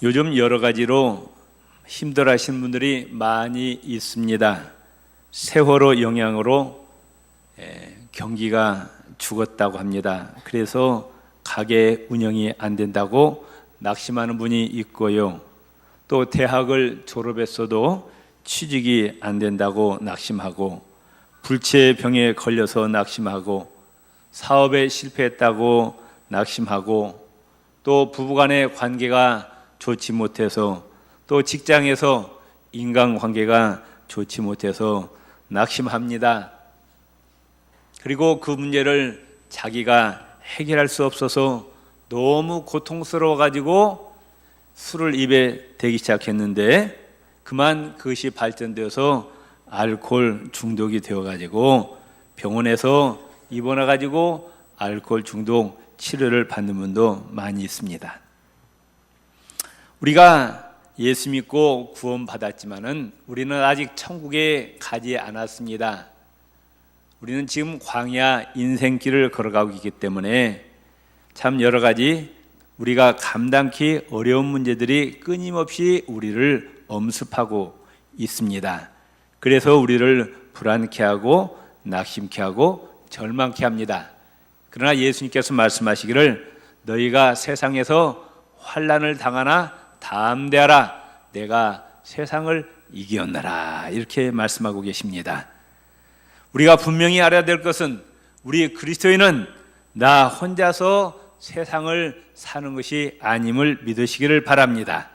요즘 여러 가지로 힘들어하시는 분들이 많이 있습니다. 세월호 영향으로 경기가 죽었다고 합니다. 그래서 가게 운영이 안 된다고 낙심하는 분이 있고요. 또 대학을 졸업했어도 취직이 안 된다고 낙심하고, 불치병에 걸려서 낙심하고, 사업에 실패했다고 낙심하고, 또 부부간의 관계가 좋지 못해서, 또 직장에서 인간관계가 좋지 못해서 낙심합니다. 그리고 그 문제를 자기가 해결할 수 없어서 너무 고통스러워 가지고 술을 입에 대기 시작했는데, 그만 그것이 발전되어서 알코올 중독이 되어 가지고 병원에서 입원해 가지고 알코올 중독 치료를 받는 분도 많이 있습니다. 우리가 예수 믿고 구원 받았지만은 우리는 아직 천국에 가지 않았습니다. 우리는 지금 광야 인생길을 걸어가고 있기 때문에 참 여러 가지 우리가 감당기 어려운 문제들이 끊임없이 우리를 엄습하고 있습니다. 그래서 우리를 불안케 하고 낙심케 하고 절망케 합니다. 그러나 예수님께서 말씀하시기를 너희가 세상에서 환난을 당하나 담대하라, 내가 세상을 이겼노라, 이렇게 말씀하고 계십니다. 우리가 분명히 알아야 될 것은 우리 그리스도인은 나 혼자서 세상을 사는 것이 아님을 믿으시기를 바랍니다.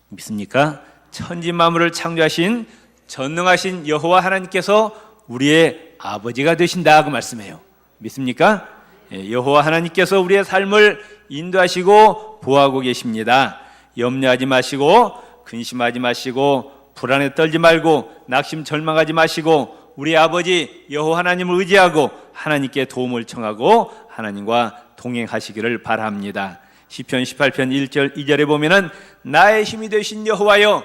믿습니까? 천지 만물을 창조하신 전능하신 여호와 하나님께서 우리의 아버지가 되신다, 그 말씀이에요. 믿습니까? 여호와 하나님께서 우리의 삶을 인도하시고 보호하고 계십니다. 염려하지 마시고 근심하지 마시고 불안에 떨지 말고 낙심 절망하지 마시고 우리 아버지 여호와 하나님을 의지하고 하나님께 도움을 청하고 하나님과 동행하시기를 바랍니다. 시편 18편 1절 2절에 보면은 나의 힘이 되신 여호와여,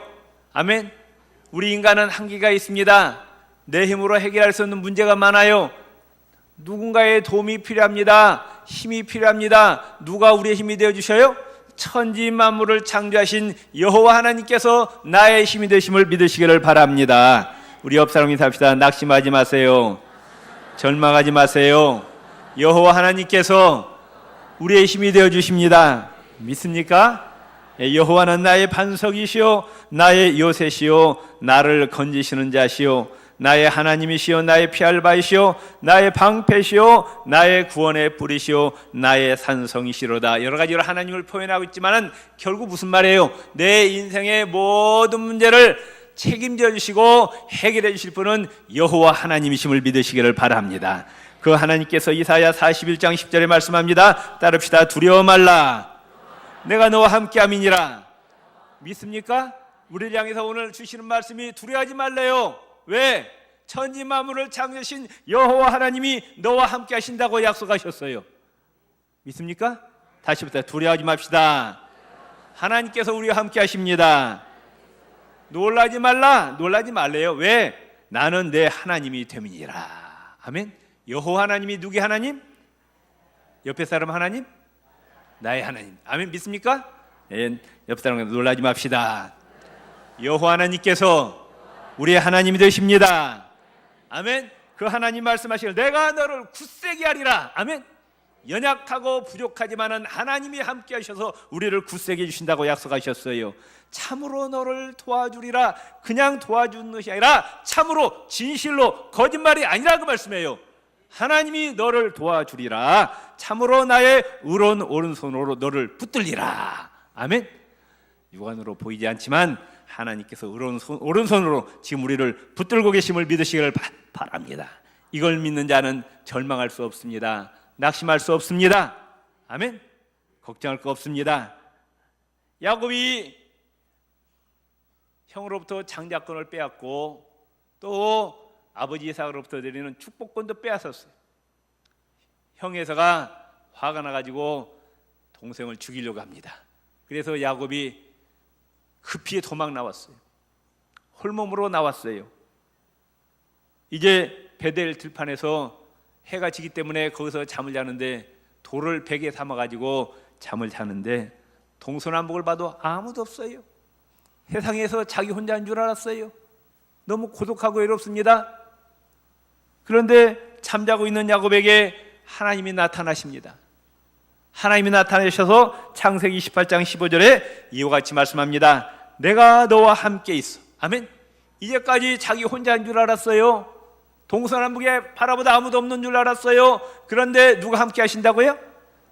아멘. 우리 인간은 한계가 있습니다. 내 힘으로 해결할 수 없는 문제가 많아요. 누군가의 도움이 필요합니다. 힘이 필요합니다. 누가 우리의 힘이 되어 주셔요? 천지 만물을 창조하신 여호와 하나님께서 나의 힘이 되심을 믿으시기를 바랍니다. 우리 옆 사람 인사합시다. 낙심하지 마세요. 절망하지 마세요. 여호와 하나님께서 우리의 힘이 되어 주십니다. 믿습니까? 여호와는 나의 반석이시오, 나의 요새시오, 나를 건지시는 자시오, 나의 하나님이시오, 나의 피할 바이시오, 나의 방패시오, 나의 구원의 뿌리시오, 나의 산성이시로다. 여러 가지로 하나님을 표현하고 있지만은 결국 무슨 말이에요? 내 인생의 모든 문제를 책임져 주시고 해결해 주실 분은 여호와 하나님이심을 믿으시기를 바랍니다. 그 하나님께서 이사야 41장 10절에 말씀합니다. 따릅시다. 두려워 말라, 내가 너와 함께함이니라. 믿습니까? 우리를 향해서 오늘 주시는 말씀이 두려워하지 말래요. 왜? 천지 만물을 창조하신 여호와 하나님이 너와 함께 하신다고 약속하셨어요. 믿습니까? 다시부터 두려워하지 맙시다. 하나님께서 우리와 함께 하십니다. 놀라지 말라, 놀라지 말래요. 왜? 나는 내 하나님이 됨이니라. 아멘. 여호와 하나님이 누구의 하나님? 옆에 사람 하나님? 나의 하나님. 아멘. 믿습니까? 네, 옆 사람과 놀라지 맙시다. 여호와 하나님께서 우리의 하나님이 되십니다. 아멘. 그 하나님 말씀하시길 내가 너를 굳세게 하리라. 아멘. 연약하고 부족하지만은 하나님이 함께 하셔서 우리를 굳세게 해주신다고 약속하셨어요. 참으로 너를 도와주리라. 그냥 도와주는 것이 아니라 참으로 진실로 거짓말이 아니라 그 말씀이에요. 하나님이 너를 도와주리라. 참으로 나의 의로운 오른손으로 너를 붙들리라. 아멘. 육안으로 보이지 않지만 하나님께서 의로운 오른손으로 지금 우리를 붙들고 계심을 믿으시기를 바랍니다. 이걸 믿는 자는 절망할 수 없습니다. 낙심할 수 없습니다. 아멘. 걱정할 거 없습니다. 야곱이 형으로부터 장자권을 빼앗고 또 아버지 이삭으로부터 드리는 축복권도 빼앗았어요. 형 에서가 화가 나가지고 동생을 죽이려고 합니다. 그래서 야곱이 급히 도망 나왔어요. 홀몸으로 나왔어요. 이제 베델 들판에서 해가 지기 때문에 거기서 잠을 자는데 돌을 베개 삼아가지고 잠을 자는데 동서남북을 봐도 아무도 없어요. 세상에서 자기 혼자인 줄 알았어요. 너무 고독하고 외롭습니다. 그런데 잠자고 있는 야곱에게 하나님이 나타나십니다. 하나님이 나타나셔서 창세기 28장 15절에 이와 같이 말씀합니다. 내가 너와 함께 있어. 아멘. 이제까지 자기 혼자인 줄 알았어요. 동서남북에 바라보다 아무도 없는 줄 알았어요. 그런데 누가 함께 하신다고요?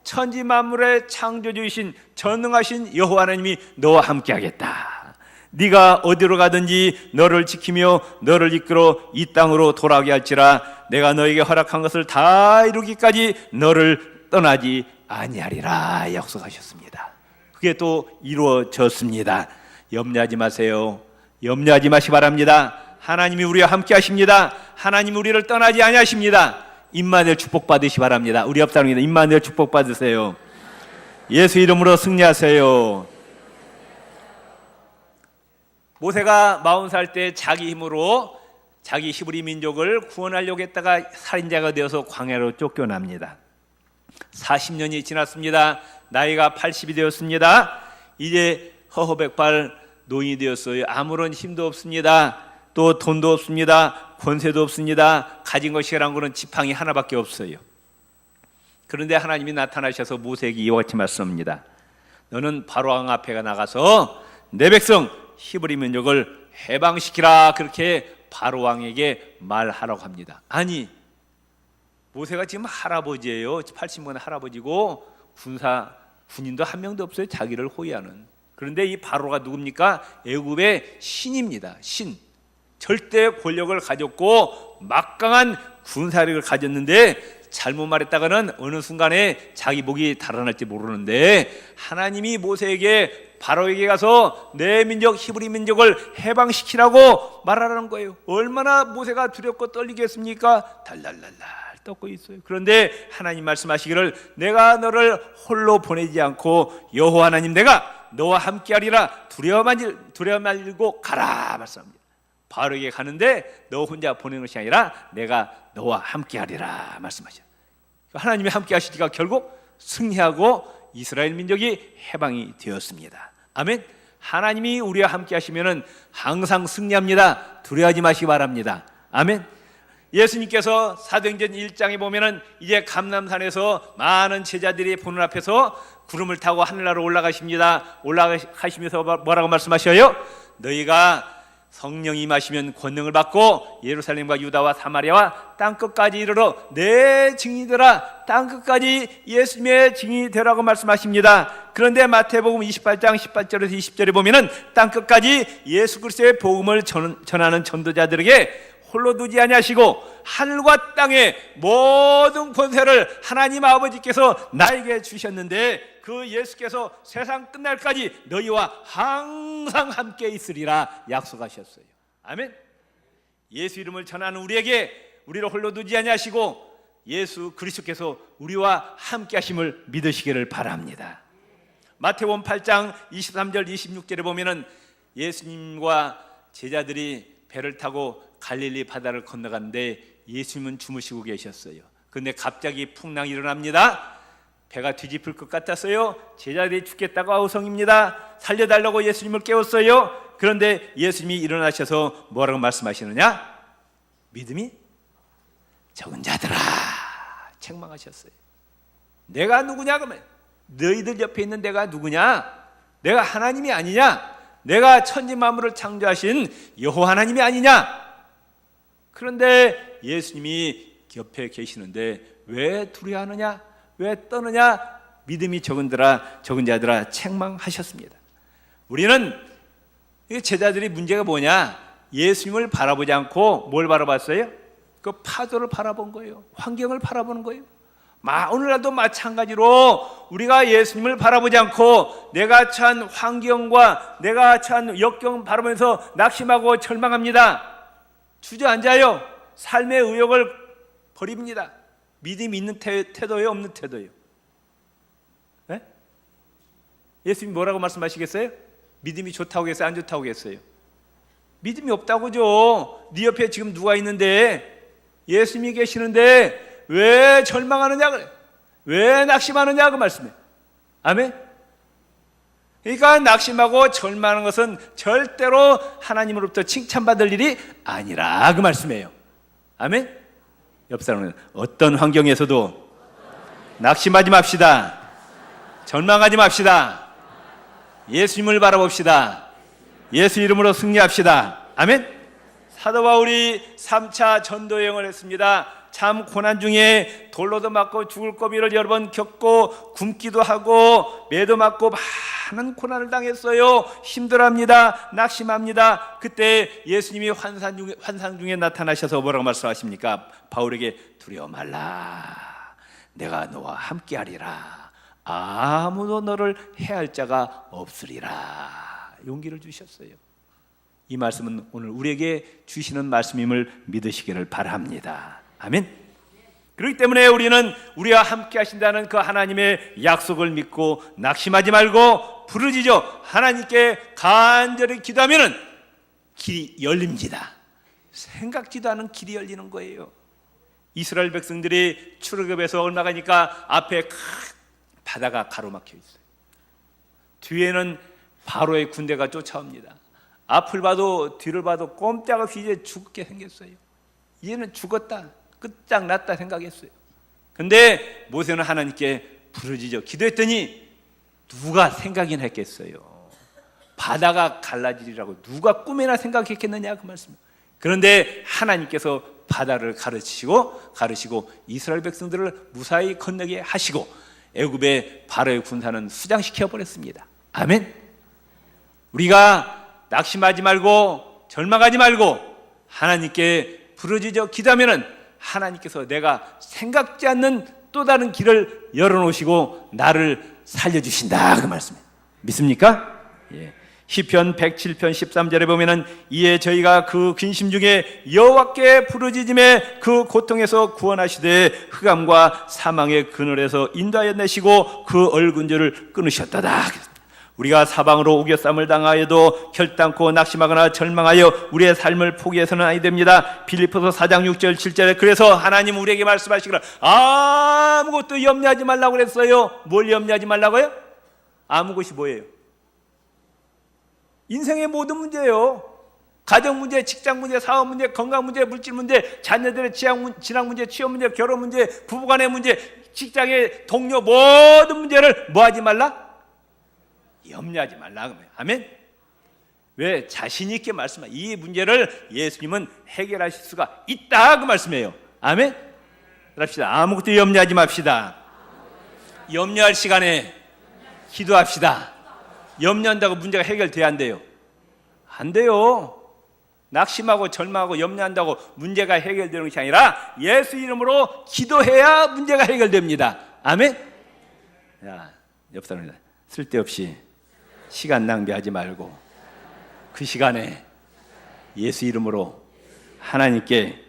천지 만물의 창조주이신 전능하신 여호와 하나님이 너와 함께 하겠다. 네가 어디로 가든지 너를 지키며 너를 이끌어 이 땅으로 돌아오게 할지라. 내가 너에게 허락한 것을 다 이루기까지 너를 떠나지 아니하리라 약속하셨습니다. 그게 또 이루어졌습니다. 염려하지 마세요. 염려하지 마시기 바랍니다. 하나님이 우리와 함께 하십니다. 하나님이 우리를 떠나지 아니하십니다. 임마누엘 축복 받으시기 바랍니다. 우리 옆 사람입니다. 임마누엘 축복 받으세요. 예수 이름으로 승리하세요. 모세가 40살 때 자기 힘으로 자기 히브리 민족을 구원하려고 했다가 살인자가 되어서 광야로 쫓겨납니다. 40년이 지났습니다. 나이가 80이 되었습니다. 이제 허허백발 노인이 되었어요. 아무런 힘도 없습니다. 또 돈도 없습니다. 권세도 없습니다. 가진 것이란 거는 지팡이 하나밖에 없어요. 그런데 하나님이 나타나셔서 모세에게 이와 같이 말씀합니다. 너는 바로왕 앞에 나가서 내 백성 히브리 민족을 해방시키라. 그렇게 바로왕에게 말하라고 합니다. 아니, 모세가 지금 할아버지예요. 80년 할아버지고 군인도 한 명도 없어요. 자기를 호위하는. 그런데 이 바로가 누굽니까? 애굽의 신입니다. 신. 절대 권력을 가졌고 막강한 군사력을 가졌는데 잘못 말했다가는 어느 순간에 자기 목이 달아날지 모르는데 하나님이 모세에게 바로에게 가서 내 민족 히브리 민족을 해방시키라고 말하라는 거예요. 얼마나 모세가 두렵고 떨리겠습니까? 달랄랄랄 떠고 있어요. 그런데 하나님 말씀하시기를 내가 너를 홀로 보내지 않고 여호와 하나님 내가 너와 함께하리라. 두려워 말고 가라 말씀합니다. 바로에게 가는데 너 혼자 보내는 것이 아니라 내가 너와 함께하리라 말씀하셔요. 하나님이 함께하시니까 결국 승리하고 이스라엘 민족이 해방이 되었습니다. 아멘. 하나님이 우리와 함께하시면은 항상 승리합니다. 두려워하지 마시기 바랍니다. 아멘. 예수님께서 사도행전 1장에 보면은 이제 감람산에서 많은 제자들이 보는 앞에서 구름을 타고 하늘나라로 올라가십니다. 올라가시면서 뭐라고 말씀하셔요? 너희가 성령이 임하시면 권능을 받고 예루살렘과 유다와 사마리아와 땅끝까지 이르러 내 증인이더라. 땅끝까지 예수님의 증인이 되라고 말씀하십니다. 그런데 마태복음 28장 18절에서 20절에 보면은 땅끝까지 예수 그리스도의 복음을 전하는 전도자들에게 홀로 두지 아니하시고 하늘과 땅의 모든 권세를 하나님 아버지께서 나에게 주셨는데 그 예수께서 세상 끝날까지 너희와 항상 함께 있으리라 약속하셨어요. 아멘. 예수 이름을 전하는 우리에게 우리를 홀로 두지 아니하시고 예수 그리스도께서 우리와 함께 하심을 믿으시기를 바랍니다. 마태복음 8장 23절 26절에 보면은 예수님과 제자들이 배를 타고 갈릴리 바다를 건너갔는데 예수님은 주무시고 계셨어요. 그런데 갑자기 풍랑이 일어납니다. 배가 뒤집힐 것 같았어요. 제자들이 죽겠다고 아우성입니다. 살려달라고 예수님을 깨웠어요. 그런데 예수님이 일어나셔서 뭐라고 말씀하시느냐? 믿음이 적은 자들아 책망하셨어요. 내가 누구냐? 그러면 너희들 옆에 있는 내가 누구냐? 내가 하나님이 아니냐? 내가 천지 만물을 창조하신 여호와 하나님이 아니냐? 그런데 예수님이 옆에 계시는데 왜 두려워하느냐? 왜 떠느냐? 믿음이 적은 자들아 책망하셨습니다. 우리는 제자들이 문제가 뭐냐? 예수님을 바라보지 않고 뭘 바라봤어요? 그 파도를 바라본 거예요. 환경을 바라보는 거예요. 오늘날도 마찬가지로 우리가 예수님을 바라보지 않고 내가 처한 환경과 내가 처한 역경 바라보면서 낙심하고 절망합니다. 주저앉아요. 삶의 의욕을 버립니다. 믿음이 있는 태도예요? 없는 태도예요? 네? 예수님이 뭐라고 말씀하시겠어요? 믿음이 좋다고 했어요? 안 좋다고 했어요? 믿음이 없다고죠. 네 옆에 지금 누가 있는데 예수님이 계시는데 왜 절망하느냐 그래? 왜 낙심하느냐 그 말씀이에요. 아멘? 그러니까 낙심하고 절망하는 것은 절대로 하나님으로부터 칭찬받을 일이 아니라 그 말씀이에요. 아멘? 옆 사람은 어떤 환경에서도 낙심하지 맙시다. 절망하지 맙시다. 예수님을 바라봅시다. 예수 이름으로 승리합시다. 아멘? 사도 바울이 3차 전도 여행을 했습니다. 참 고난 중에 돌로도 맞고 죽을 고비를 여러 번 겪고 굶기도 하고 매도 맞고 많은 고난을 당했어요. 힘들어합니다. 낙심합니다. 그때 예수님이 환상 중에 나타나셔서 뭐라고 말씀하십니까? 바울에게 두려워 말라. 내가 너와 함께하리라. 아무도 너를 해할 자가 없으리라. 용기를 주셨어요. 이 말씀은 오늘 우리에게 주시는 말씀임을 믿으시기를 바랍니다. 아멘. 그렇기 때문에 우리는 우리와 함께 하신다는 그 하나님의 약속을 믿고 낙심하지 말고 부르짖어 하나님께 간절히 기도하면은 길이 열립니다. 생각지도 않은 길이 열리는 거예요. 이스라엘 백성들이 출애굽에서 얼마 가니까 앞에 큰 바다가 가로막혀 있어요. 뒤에는 바로의 군대가 쫓아옵니다. 앞을 봐도 뒤를 봐도 꼼짝없이 이제 죽게 생겼어요. 이제는 죽었다, 끝장났다 생각했어요. 근데 모세는 하나님께 부르짖어 기도했더니 누가 생각이나 했겠어요. 바다가 갈라지리라고 누가 꿈에나 생각했겠느냐 그 말씀. 그런데 하나님께서 바다를 가르시고 이스라엘 백성들을 무사히 건너게 하시고 애굽의 바로의 군사는 수장시켜 버렸습니다. 아멘. 우리가 낙심하지 말고 절망하지 말고 하나님께 부르짖어 기도하면은 하나님께서 내가 생각지 않는 또 다른 길을 열어놓으시고 나를 살려주신다 그 말씀이에요. 믿습니까? 예. 시편 107편 13절에 보면은 이에 저희가 그 근심 중에 여호와께 부르짖음에 그 고통에서 구원하시되 흑암과 사망의 그늘에서 인도하여 내시고 그 얼군절을 끊으셨다다. 우리가 사방으로 우겨쌈을 당하여도 결단코 낙심하거나 절망하여 우리의 삶을 포기해서는 아니 됩니다. 빌립보서 4장 6절 7절에 그래서 하나님 우리에게 말씀하시기를 아무것도 염려하지 말라고 그랬어요. 뭘 염려하지 말라고요? 아무것이 뭐예요? 인생의 모든 문제예요. 가정 문제, 직장 문제, 사업 문제, 건강 문제, 물질 문제, 자녀들의 진학 문제, 취업 문제, 결혼 문제, 부부간의 문제, 직장의 동료 모든 문제를 뭐 하지 말라? 염려하지 말라. 아멘. 왜? 자신 있게 말씀하. 이 문제를 예수님은 해결하실 수가 있다 그 말씀이에요. 아멘. 그럽시다. 아무것도 염려하지 맙시다. 염려할 시간에 기도합시다. 염려한다고 문제가 해결돼야 안 돼요? 안 돼요. 낙심하고 절망하고 염려한다고 문제가 해결되는 것이 아니라 예수 이름으로 기도해야 문제가 해결됩니다. 아멘. 야, 옆 사람입니다. 쓸데없이 시간 낭비하지 말고 그 시간에 예수 이름으로 하나님께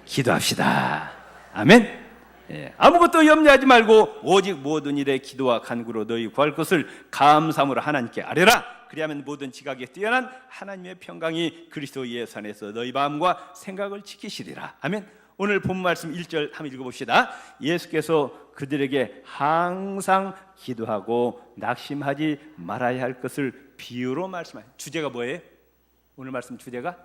기도합시다. 아멘. 예, 아무것도 염려하지 말고 오직 모든 일에 기도와 간구로 너희 구할 것을 감사함으로 하나님께 아뢰라. 그리하면 모든 지각에 뛰어난 하나님의 평강이 그리스도 예수 안에서 너희 마음과 생각을 지키시리라. 아멘. 오늘 본 말씀 1절 한번 읽어봅시다. 예수께서 그들에게 항상 기도하고 낙심하지 말아야 할 것을 비유로 말씀하세요. 주제가 뭐예요? 오늘 말씀 주제가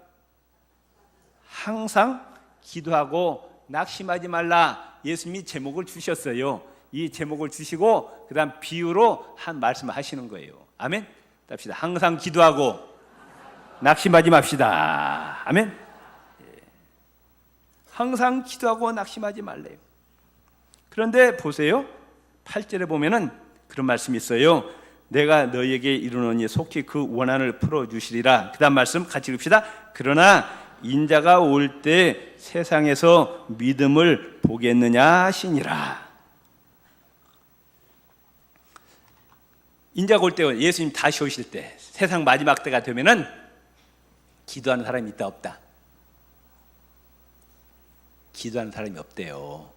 항상 기도하고 낙심하지 말라. 예수님이 제목을 주셨어요. 이 제목을 주시고 그 다음 비유로 한 말씀을 하시는 거예요. 아멘. 답시다. 항상 기도하고 낙심하지 맙시다. 아멘. 항상 기도하고 낙심하지 말래요. 그런데 보세요. 8절에 보면은 그런 말씀이 있어요. 내가 너희에게 이르노니 속히 그 원한을 풀어주시리라. 그 다음 말씀 같이 읽읍시다. 그러나 인자가 올 때 세상에서 믿음을 보겠느냐 하시니라. 인자가 올 때, 예수님 다시 오실 때, 세상 마지막 때가 되면은 기도하는 사람이 있다 없다? 기도하는 사람이 없대요.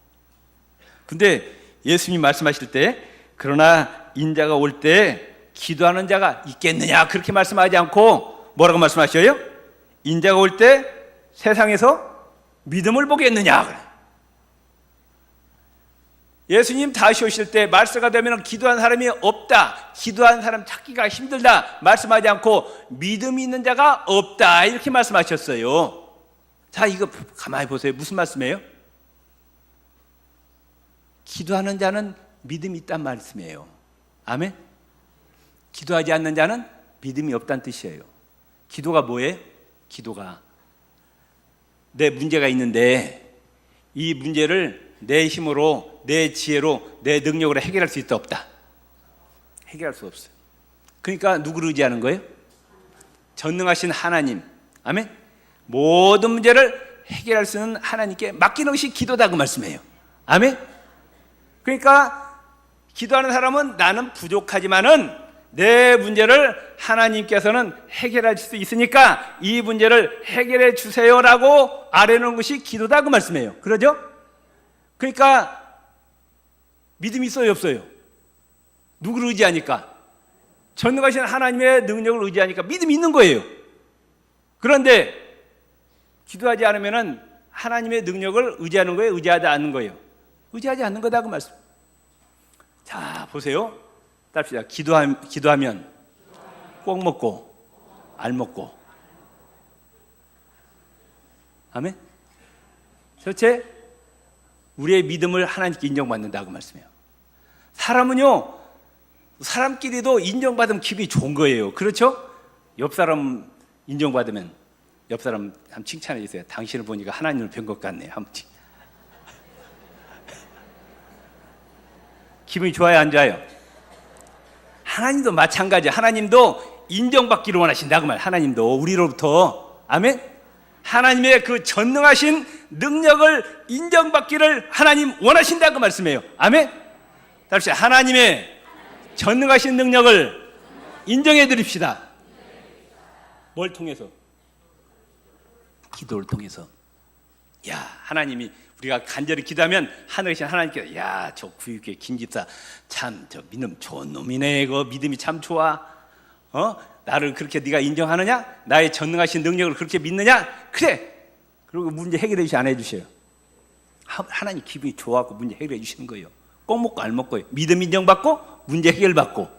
근데 예수님이 말씀하실 때 그러나 인자가 올 때 기도하는 자가 있겠느냐 그렇게 말씀하지 않고 뭐라고 말씀하셔요? 인자가 올 때 세상에서 믿음을 보겠느냐. 예수님 다시 오실 때 말세가 되면 기도한 사람이 없다, 기도한 사람 찾기가 힘들다 말씀하지 않고 믿음이 있는 자가 없다 이렇게 말씀하셨어요. 자, 이거 가만히 보세요. 무슨 말씀이에요? 기도하는 자는 믿음이 있단 말씀이에요. 아멘? 기도하지 않는 자는 믿음이 없다는 뜻이에요. 기도가 뭐예요? 기도가 내 문제가 있는데 이 문제를 내 힘으로, 내 지혜로, 내 능력으로 해결할 수 있다 없다? 해결할 수 없어요. 그러니까 누구를 의지하는 거예요? 전능하신 하나님. 아멘? 모든 문제를 해결할 수 있는 하나님께 맡기는 것이 기도다 그 말씀이에요. 아멘? 그러니까 기도하는 사람은 나는 부족하지만은 내 문제를 하나님께서는 해결할 수 있으니까 이 문제를 해결해 주세요라고 아뢰는 것이 기도다 그 말씀이에요. 그러죠? 그러니까 믿음이 있어요 없어요? 누구를 의지하니까? 전능하신 하나님의 능력을 의지하니까 믿음이 있는 거예요. 그런데 기도하지 않으면 하나님의 능력을 의지하는 거예요? 의지하지 않는 거예요? 의지하지 않는 거다 그 말씀. 자, 보세요. 답시다. 기도하면 꼭 먹고 알 먹고. 아멘. 첫째, 우리의 믿음을 하나님께 인정받는다 그 말씀이에요. 사람은요, 사람끼리도 인정받으면 기분이 좋은 거예요. 그렇죠? 옆 사람 인정받으면 옆 사람 한번 칭찬해 주세요. 당신을 보니까 하나님을 뵌 것 같네요. 한번 기분이 좋아요, 안 좋아요? 하나님도 마찬가지예요. 하나님도 인정받기를 원하신다 그 말. 하나님도 우리로부터. 아멘. 하나님의 그 전능하신 능력을 인정받기를 하나님 원하신다 그 말씀이에요. 아멘. 다시 하나님의 전능하신 능력을 인정해 드립시다. 뭘 통해서? 기도를 통해서. 야, 하나님이 우리가 간절히 기도하면 하늘이신 하나님께서 야, 저 구육의 김 집사 참 저 믿음 좋은 놈이네. 그 믿음이 참 좋아. 나를 그렇게 네가 인정하느냐? 나의 전능하신 능력을 그렇게 믿느냐? 그래. 그리고 문제 해결해 주시 안 해주셔요. 하나님 기분이 좋아갖고 문제 해결해 주시는 거예요. 꼭 먹고 알 먹고요. 믿음 인정받고 문제 해결받고.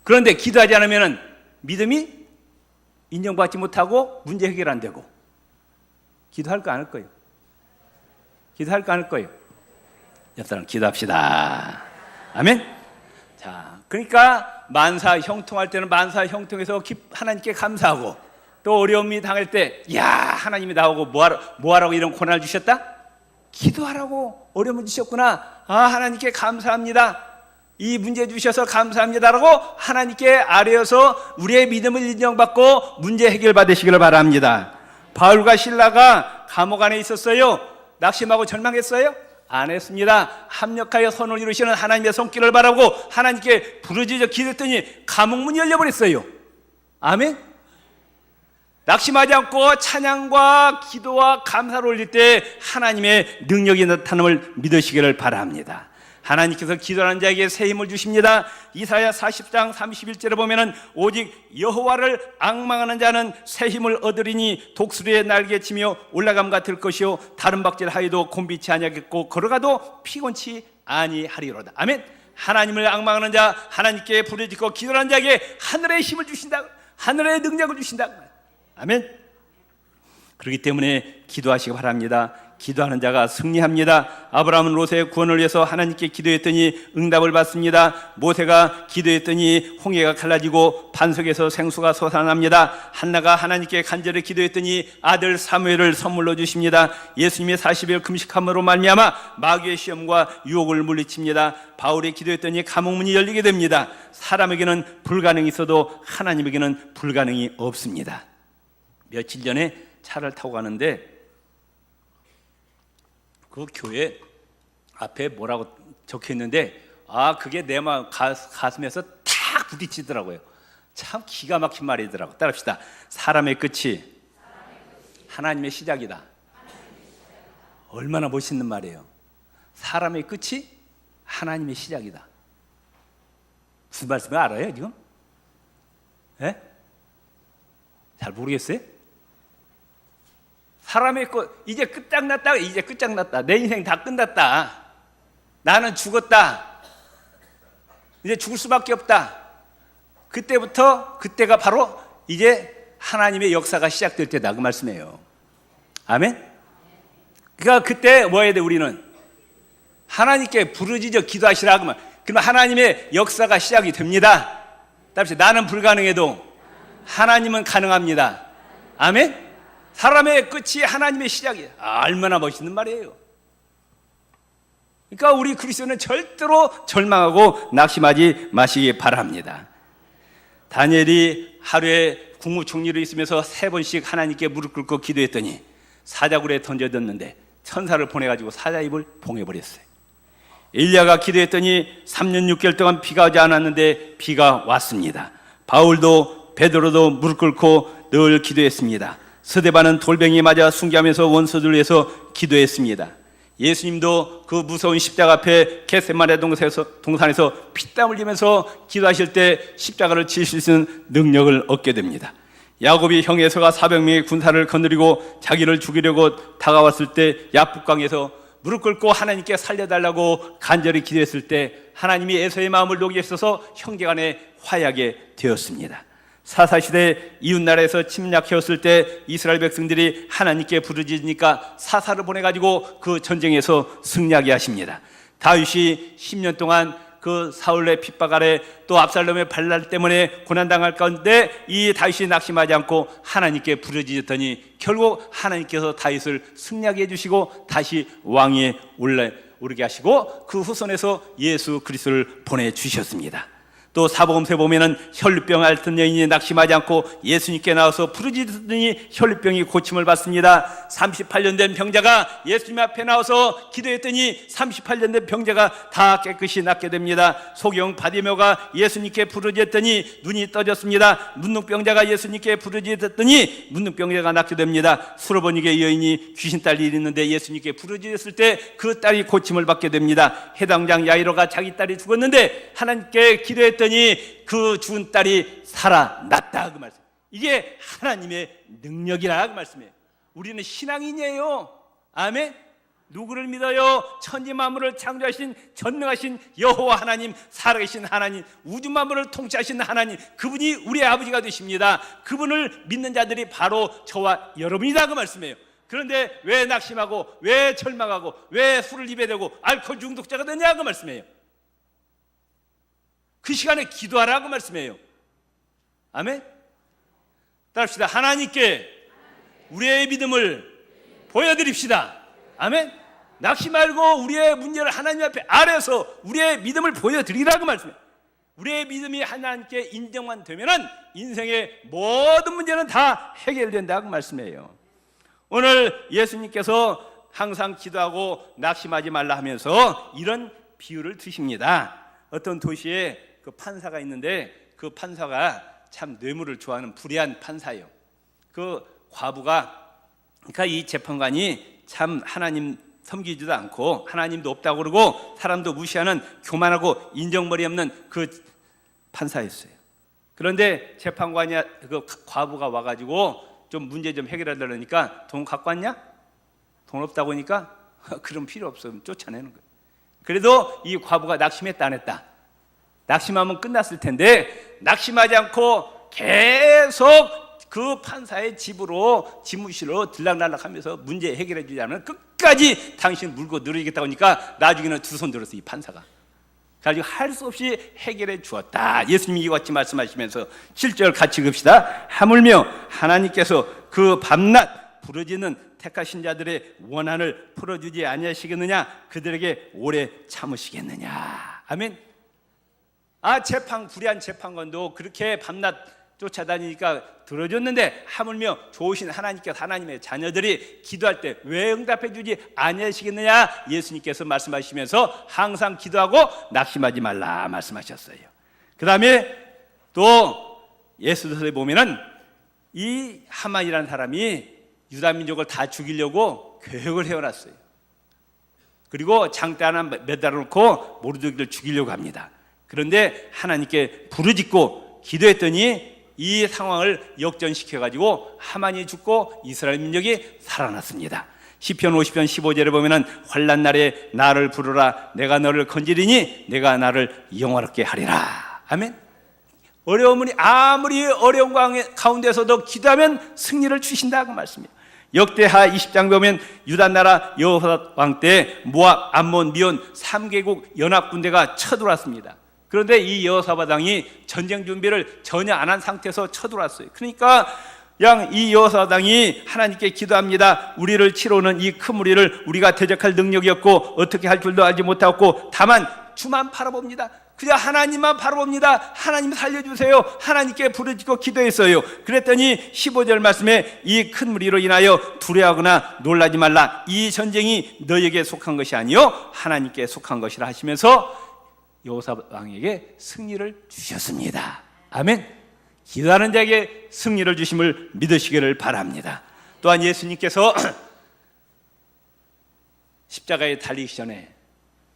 그런데 기도하지 않으면 믿음이 인정받지 못하고 문제 해결 안 되고. 기도할 거 안 할 거예요. 기도할 거 안 할 거예요. 옆 사람 기도합시다. 아멘. 자, 그러니까 만사 형통할 때는 만사 형통해서 하나님께 감사하고, 또 어려움이 당할 때 야, 하나님이 나오고 뭐하라고 이런 고난을 주셨다? 기도하라고 어려움을 주셨구나. 아, 하나님께 감사합니다. 이 문제 주셔서 감사합니다라고 하나님께 아뢰어서 우리의 믿음을 인정받고 문제 해결 받으시기를 바랍니다. 바울과 실라가 감옥 안에 있었어요. 낙심하고 절망했어요? 안 했습니다. 합력하여 선을 이루시는 하나님의 손길을 바라고 하나님께 부르짖어 기도했더니 감옥문이 열려버렸어요. 아멘. 낙심하지 않고 찬양과 기도와 감사를 올릴 때 하나님의 능력이 나타남을 믿으시기를 바랍니다. 하나님께서 기도하는 자에게 새 힘을 주십니다. 이사야 40장 31절에 보면은 오직 여호와를 앙망하는 자는 새 힘을 얻으리니 독수리의 날개치며 올라감 같을 것이요 다른 박질 하여도 곤비치 아니하겠고 걸어가도 피곤치 아니하리로다. 아멘. 하나님을 앙망하는 자, 하나님께 부르짖고 기도하는 자에게 하늘의 힘을 주신다. 하늘의 능력을 주신다. 아멘. 그렇기 때문에 기도하시기 바랍니다. 기도하는 자가 승리합니다. 아브라함은 롯의 구원을 위해서 하나님께 기도했더니 응답을 받습니다. 모세가 기도했더니 홍해가 갈라지고 반석에서 생수가 솟아납니다. 한나가 하나님께 간절히 기도했더니 아들 사무엘을 선물로 주십니다. 예수님의 40일 금식함으로 말미암아 마귀의 시험과 유혹을 물리칩니다. 바울이 기도했더니 감옥문이 열리게 됩니다. 사람에게는 불가능이 있어도 하나님에게는 불가능이 없습니다. 며칠 전에 차를 타고 가는데 그 교회 앞에 뭐라고 적혀 있는데 그게 내 가슴에서 탁 부딪히더라고요. 참 기가 막힌 말이더라고요. 따라합시다. 사람의 끝이 하나님의 시작이다. 얼마나 멋있는 말이에요. 사람의 끝이 하나님의 시작이다. 무슨 말씀을 알아요 지금? 예? 잘 모르겠어요? 사람의 것 이제 끝장났다. 이제 끝장났다. 내 인생 다 끝났다. 나는 죽었다. 이제 죽을 수밖에 없다. 그때가 바로 이제 하나님의 역사가 시작될 때다 그 말씀이에요. 아멘. 그러니까 그때 뭐 해야 돼? 우리는 하나님께 부르짖어 기도하시라 그러면 하나님의 역사가 시작이 됩니다. 다시 나는 불가능해도 하나님은 가능합니다. 아멘. 사람의 끝이 하나님의 시작이에요. 얼마나 멋있는 말이에요. 그러니까 우리 그리스도는 절대로 절망하고 낙심하지 마시기 바랍니다. 다니엘이 하루에 국무총리로 있으면서 3번씩 하나님께 무릎 꿇고 기도했더니 사자굴에 던져졌는데 천사를 보내가지고 사자 입을 봉해버렸어요. 엘리야가 기도했더니 3년 6개월 동안 비가 오지 않았는데 비가 왔습니다. 바울도 베드로도 무릎 꿇고 늘 기도했습니다. 스데반은 돌멩이 맞아 순교하면서 원수들을 위해서 기도했습니다. 예수님도 그 무서운 십자가 앞에 겟세마네 동산에서 피땀 흘리면서 기도하실 때 십자가를 지실 수 있는 능력을 얻게 됩니다. 야곱이 형에서가 400명의 군사를 거느리고 자기를 죽이려고 다가왔을 때 야복강에서 무릎 꿇고 하나님께 살려달라고 간절히 기도했을 때 하나님이 에서의 마음을 녹여 있어서 형제간에 화해하게 되었습니다. 사사시대 이웃나라에서 침략해왔을 때 이스라엘 백성들이 하나님께 부르짖으니까 사사를 보내가지고 그 전쟁에서 승리하게 하십니다. 다윗이 10년 동안 그 사울의 핍박 아래 또 압살롬의 반란 때문에 고난당할 가운데 이 다윗이 낙심하지 않고 하나님께 부르짖었더니 결국 하나님께서 다윗을 승리하게 해주시고 다시 왕위에 오르게 하시고 그 후손에서 예수 그리스도를 보내주셨습니다. 또 사복음서에 보면은 혈루병 앓던 여인이 낙심하지 않고 예수님께 나와서 부르짖더니 혈루병이 고침을 받습니다. 38년 된 병자가 예수님 앞에 나와서 기도했더니 38년 된 병자가 다 깨끗이 낫게 됩니다. 소경 바디메오가 예수님께 부르짖더니 눈이 떠졌습니다. 문둥병자가 예수님께 부르짖었더니 문둥병자가 낫게 됩니다. 수로보니게 여인이 귀신 딸이 있는데 예수님께 부르짖었을 때 그 딸이 고침을 받게 됩니다. 해당장 야이로가 자기 딸이 죽었는데 하나님께 기도했더니 그 죽은 딸이 살아났다 그 말씀. 이게 하나님의 능력이라 그 말씀이에요. 우리는 신앙인이에요. 아멘. 누구를 믿어요? 천지 만물을 창조하신 전능하신 여호와 하나님, 살아계신 하나님, 우주 만물을 통치하신 하나님, 그분이 우리의 아버지가 되십니다. 그분을 믿는 자들이 바로 저와 여러분이다 그 말씀이에요. 그런데 왜 낙심하고 왜 절망하고 왜 술을 입에 대고 알코올 중독자가 되냐 그 말씀이에요. 그 시간에 기도하라고 말씀해요. 아멘. 따라합시다. 하나님께 우리의 믿음을 보여드립시다. 아멘. 낙심 말고 우리의 문제를 하나님 앞에 아래서 우리의 믿음을 보여드리라고 말씀해요. 우리의 믿음이 하나님께 인정만 되면은 인생의 모든 문제는 다 해결된다고 말씀해요. 오늘 예수님께서 항상 기도하고 낙심하지 말라 하면서 이런 비유를 드십니다. 어떤 도시에 그 판사가 있는데 그 판사가 참 뇌물을 좋아하는 불의한 판사예요. 그 과부가 그러니까 이 재판관이 참 하나님 섬기지도 않고 하나님도 없다고 그러고 사람도 무시하는 교만하고 인정머리 없는 그 판사였어요. 그런데 재판관이 그 과부가 와가지고 좀 문제 좀 해결하려니까 돈 갖고 왔냐? 돈 없다고 하니까 그럼 필요 없어 쫓아내는 거예요. 그래도 이 과부가 낙심했다 안 했다? 낙심하면 끝났을 텐데 낙심하지 않고 계속 그 판사의 집으로 집무실로 들락날락하면서 문제 해결해 주지 않으면 끝까지 당신 물고 늘어지겠다고 하니까 나중에는 두 손 들었어 이 판사가. 가지고 할 수 없이 해결해 주었다. 예수님이 이와 같이 말씀하시면서 7절 같이 읽읍시다. 하물며 하나님께서 그 밤낮 부르짖는 택하신 자들의 원한을 풀어주지 아니하시겠느냐? 그들에게 오래 참으시겠느냐? 아멘. 불의한 재판관도 그렇게 밤낮 쫓아다니니까 들어줬는데 하물며 좋으신 하나님께서 하나님의 자녀들이 기도할 때 왜 응답해 주지 아니하시겠느냐? 예수님께서 말씀하시면서 항상 기도하고 낙심하지 말라 말씀하셨어요. 그 다음에 또 예수서에 보면은 이 하만이라는 사람이 유다 민족을 다 죽이려고 계획을 해왔어요. 그리고 장대 하나 매달아 놓고 모르드기를 죽이려고 합니다. 그런데 하나님께 부르짖고 기도했더니 이 상황을 역전시켜가지고 하만이 죽고 이스라엘 민족이 살아났습니다. 시편 50편 15절에 보면은 환난 날에 나를 부르라 내가 너를 건지리니 내가 나를 영화롭게 하리라. 아멘. 어려움이 아무리 어려운 가운데서도 기도하면 승리를 주신다 그 말씀이에요. 역대하 20장 보면 유다 나라 여호사밧 왕 때 모압, 암몬, 미온 3개국 연합군대가 쳐들어왔습니다. 그런데 이 여호사밧 왕이 전쟁 준비를 전혀 안 한 상태에서 쳐들어왔어요. 그러니까 이 여호사밧 왕이 하나님께 기도합니다. 우리를 치러오는 이 큰 무리를 우리가 대적할 능력이 없고 어떻게 할 줄도 알지 못하고 다만 주만 바라봅니다. 그냥 하나님만 바라봅니다. 하나님 살려주세요. 하나님께 부르짖고 기도했어요. 그랬더니 15절 말씀에 이 큰 무리로 인하여 두려워하거나 놀라지 말라. 이 전쟁이 너에게 속한 것이 아니요 하나님께 속한 것이라 하시면서 여호사밧 왕에게 승리를 주셨습니다. 아멘. 기도하는 자에게 승리를 주심을 믿으시기를 바랍니다. 또한 예수님께서 십자가에 달리기 전에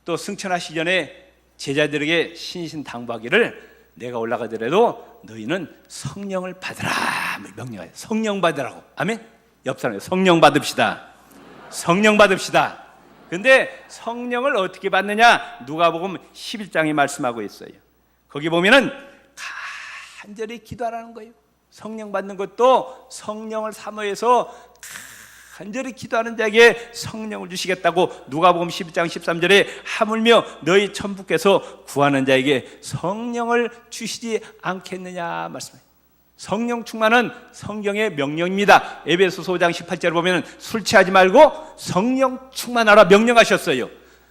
또 승천하시기 전에 제자들에게 신신당부하기를 내가 올라가더라도 너희는 성령을 받으라 명령하여 성령 받으라고. 아멘. 옆 사람에 성령 받읍시다. 성령 받읍시다. 근데 성령을 어떻게 받느냐? 누가복음 11장에 말씀하고 있어요. 거기 보면은 간절히 기도하라는 거예요. 성령 받는 것도 성령을 사모해서 간절히 기도하는 자에게 성령을 주시겠다고 누가복음 12장 13절에 하물며 너희 천부께서 구하는 자에게 성령을 주시지 않겠느냐 말씀해요. 성령 충만은 성경의 명령입니다. 에베소서 5장 18절에 보면 술 취하지 말고 성령 충만하라 명령하셨어요.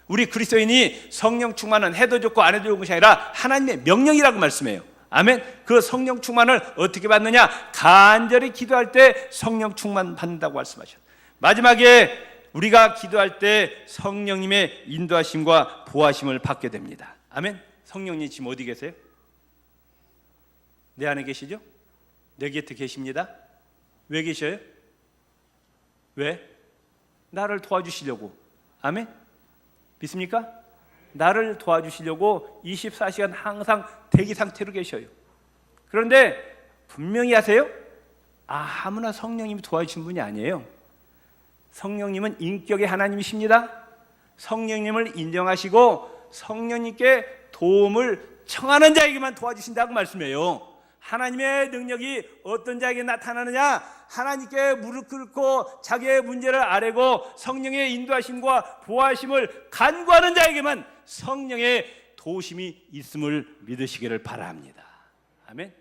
우리 그리스도인이 성령 충만은 해도 좋고 안 해도 좋은 것이 아니라 하나님의 명령이라고 말씀해요. 아멘. 그 성령 충만을 어떻게 받느냐? 간절히 기도할 때 성령 충만 받는다고 말씀하셨어요. 마지막에 우리가 기도할 때 성령님의 인도하심과 보호하심을 받게 됩니다. 아멘. 성령님 지금 어디 계세요? 내 안에 계시죠? 내 곁에 계십니다. 왜 계셔요? 왜? 나를 도와주시려고. 아멘. 믿습니까? 나를 도와주시려고 24시간 항상 대기 상태로 계셔요. 그런데 분명히 아세요? 아무나 성령님이 도와주신 분이 아니에요. 성령님은 인격의 하나님이십니다. 성령님을 인정하시고 성령님께 도움을 청하는 자에게만 도와주신다고 말씀해요. 하나님의 능력이 어떤 자에게 나타나느냐? 하나님께 무릎 꿇고 자기의 문제를 아뢰고 성령의 인도하심과 보호하심을 간구하는 자에게만 성령의 도우심이 있음을 믿으시기를 바랍니다. 아멘.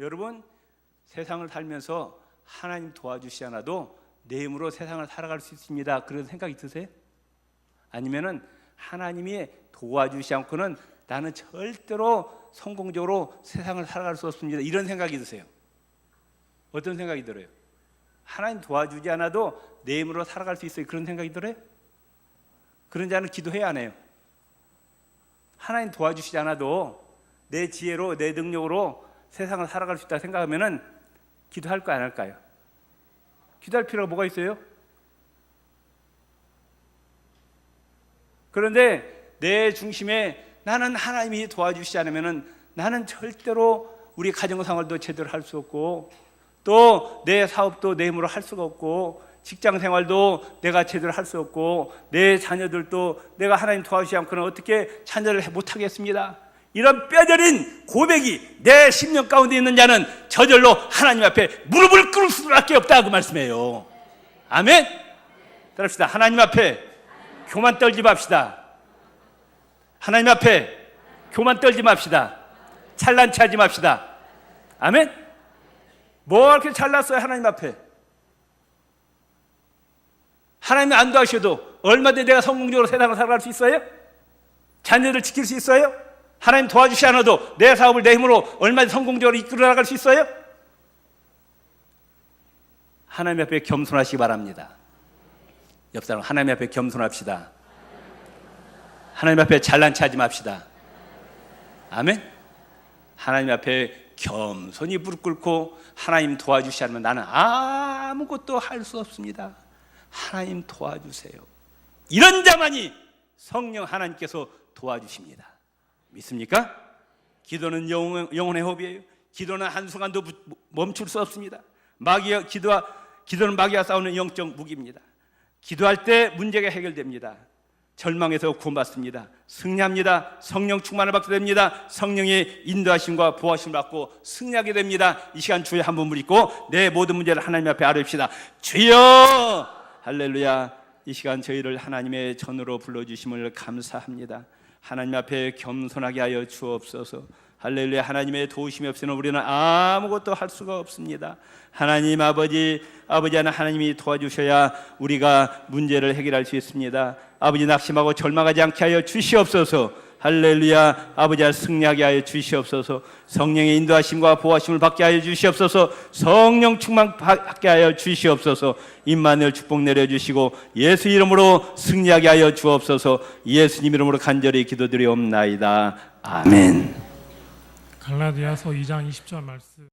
여러분, 세상을 살면서 하나님 도와주시지 않아도 내 힘으로 세상을 살아갈 수 있습니다. 그런 생각이 드세요? 아니면은 하나님이 도와주시지 않고는 나는 절대로 성공적으로 세상을 살아갈 수 없습니다. 이런 생각이 드세요? 어떤 생각이 들어요? 하나님 도와주지 않아도 내 힘으로 살아갈 수 있어요. 그런 생각이 들어요? 그런 자는 기도해야 하네요. 하나님 도와주시지 않아도 내 지혜로 내 능력으로 세상을 살아갈 수 있다고 생각하면은 기도할까요? 안 할까요? 기도할 필요가 뭐가 있어요? 그런데 내 중심에 나는 하나님이 도와주시지 않으면은 나는 절대로 우리 가정생활도 제대로 할 수 없고 또 내 사업도 내 힘으로 할 수가 없고 직장 생활도 내가 제대로 할 수 없고 내 자녀들도 내가 하나님 도와주시지 않고는 어떻게 자녀를 못하겠습니다. 이런 뼈저린 고백이 내 심령 가운데 있는 자는 저절로 하나님 앞에 무릎을 꿇을 수밖에 없다고 말씀해요. 아멘. 따라합시다. 하나님 앞에 교만 떨지 맙시다. 하나님 앞에 교만 떨지 맙시다. 찬란치 하지 맙시다. 아멘. 뭐 이렇게 잘났어요? 하나님 앞에 하나님이 안 도와주셔도 얼마든지 내가 성공적으로 세상을 살아갈 수 있어요? 자녀들 지킬 수 있어요? 하나님 도와주시지 않아도 내 사업을 내 힘으로 얼마든지 성공적으로 이끌어 나갈 수 있어요? 하나님 앞에 겸손하시기 바랍니다. 옆 사람 하나님 앞에 겸손합시다. 하나님 앞에 잘난 체 하지 맙시다. 아멘. 하나님 앞에 겸손히 무릎 꿇고 하나님 도와주시지 않으면 나는 아무것도 할 수 없습니다. 하나님 도와주세요. 이런 자만이 성령 하나님께서 도와주십니다. 믿습니까? 기도는 영혼의 호흡이에요. 기도는 한순간도 멈출 수 없습니다. 마귀의 기도는 마귀와 싸우는 영적 무기입니다. 기도할 때 문제가 해결됩니다. 절망에서 구원받습니다. 승리합니다. 성령 충만을 받게 됩니다. 성령의 인도하심과 보호하심을 받고 승리하게 됩니다. 이 시간 주여 한 번 부르고 내 모든 문제를 하나님 앞에 아뢰읍시다. 주여! 할렐루야. 이 시간 저희를 하나님의 전으로 불러주심을 감사합니다. 하나님 앞에 겸손하게 하여 주옵소서. 할렐루야. 하나님의 도우심이 없이는 우리는 아무것도 할 수가 없습니다. 하나님 아버지 하나님이 도와주셔야 우리가 문제를 해결할 수 있습니다. 아버지 낙심하고 절망하지 않게 하여 주시옵소서. 할렐루야. 아버지야 승리하게 하여 주시옵소서. 성령의 인도하심과 보호하심을 받게 하여 주시옵소서. 성령 충만 받게 하여 주시옵소서. 임마누엘 축복 내려주시고 예수 이름으로 승리하게 하여 주옵소서. 예수님 이름으로 간절히 기도드리옵나이다. 아멘. 갈라디아서 2장 20절 말씀.